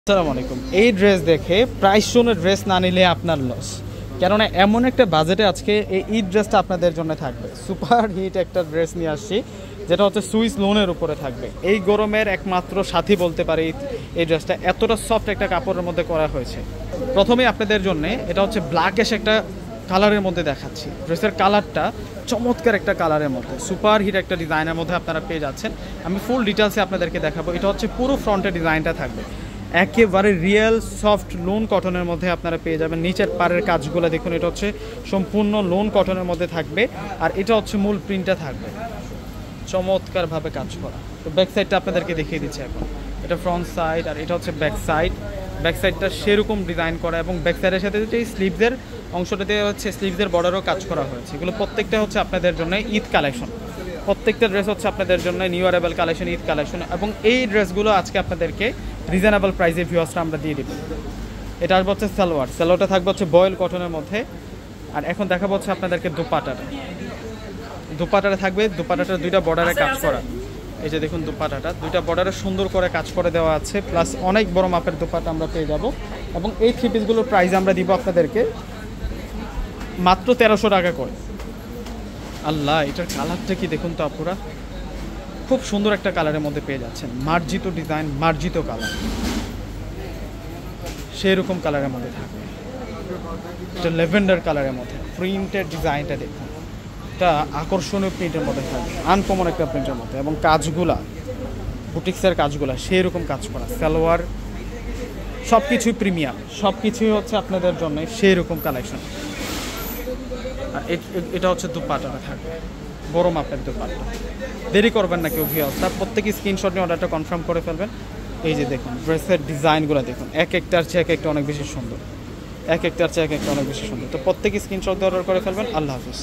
আসসালামু আলাইকুম। এই ড্রেস দেখে প্রাইস শোনের ড্রেস না নিলে আপনার লস, কেননা এমন একটা বাজেটে আজকে এই ঈদ ড্রেসটা আপনাদের জন্য থাকবে। সুপার হিট একটা ড্রেস নিয়ে আসছি, যেটা হচ্ছে সুইস লোনের উপরে থাকবে। এই গরমের একমাত্র সাথী বলতে পারি এই ড্রেসটা, এতটা সফট একটা কাপড়ের মধ্যে করা হয়েছে। প্রথমেই আপনাদের জন্য এটা হচ্ছে ব্ল্যাকিশ একটা কালারের মধ্যে দেখাচ্ছি। ড্রেসের কালারটা চমৎকার একটা কালারের মধ্যে, সুপার হিট একটা ডিজাইনের মধ্যে আপনারা পেয়ে যাচ্ছেন। আমি ফুল ডিটেলসে আপনাদেরকে দেখাবো। এটা হচ্ছে পুরো ফ্রন্টের ডিজাইনটা থাকবে একেবারে রিয়েল সফট লোন কটনের মধ্যে আপনারা পেয়ে যাবেন। নিচের পাড়ের কাজগুলো দেখুন, এটা হচ্ছে সম্পূর্ণ লোন কটনের মধ্যে থাকবে। আর এটা হচ্ছে মূল প্রিন্টটা থাকবে চমৎকারভাবে কাজ করা। তো ব্যাক সাইডটা আপনাদেরকে দেখিয়ে দিচ্ছি এখন। এটা ফ্রন্ট সাইড আর এটা হচ্ছে ব্যাক সাইড। ব্যাক সাইডটা সেরকম ডিজাইন করা এবং ব্যাক সাইডের সাথে যে স্লিভসের অংশটাতে হচ্ছে স্লিভসের বর্ডারও কাজ করা হয়েছে। এগুলো প্রত্যেকটা হচ্ছে আপনাদের জন্য ঈদ কালেকশন। প্রত্যেকটা ড্রেস হচ্ছে আপনাদের জন্য new arrival collection, Eid collection. এবং এই ড্রেসগুলো আজকে আপনাদেরকে রিজনেবল প্রাইসে ভিউয়ার্সরা আমরা দিয়ে দেবো। এটা আসবে হচ্ছে সালোয়ারটা থাকবে হচ্ছে বয়েল কটনের মধ্যে। আর এখন দেখাবো হচ্ছে আপনাদেরকে দুপাটাটা থাকবে। দুপাটাটা দুইটা বর্ডারে কাজ করা। এই যে দেখুন দুপাটাটা দুইটা বর্ডারে সুন্দর করে কাজ করে দেওয়া আছে, প্লাস অনেক বড় মাপের দুপাটা আমরা পেয়ে যাব। এবং এই থ্রি পিসগুলোর প্রাইস আমরা দিব আপনাদেরকে মাত্র 1300 টাকা করে। আল্লাহ, এটার কালারটা কি দেখুন তো আপুরা, খুব সুন্দর একটা কালারের মধ্যে পেয়ে যাচ্ছেন। মার্জিত ডিজাইন, মার্জিত কালার, সেরকম কালারের মধ্যে থাকবে। এটা ল্যাভেন্ডার কালারের মধ্যে প্রিন্টের ডিজাইনটা দেখুন, এটা আকর্ষণীয় প্রিন্টের মধ্যে থাকবে, আনকমন একটা প্রিন্টের মধ্যে। এবং কাজগুলা বুটিক্সের কাজগুলা সেরকম কাজ করা, সালোয়ার সব কিছুই প্রিমিয়াম, সব কিছুই হচ্ছে আপনাদের জন্য সেরকম কালেকশন। আর এটা হচ্ছে দুপাটাটা থাকবে বড় মাপের দুপাটা। দেরি করবেন না কেউ ভিউয়ার্স, তার প্রত্যেকে স্ক্রিনশট নিয়ে অর্ডারটা কনফার্ম করে ফেলবেন। এই যে দেখুন ড্রেসের ডিজাইনগুলো দেখুন, এক একটার চেয়ে এক একটা অনেক বেশি সুন্দর, এক একটার চেয়ে এক একটা অনেক বেশি সুন্দর। তো প্রত্যেকে স্ক্রিনশট দিয়ে অর্ডার করে ফেলবেন। আল্লাহ হাফিজ।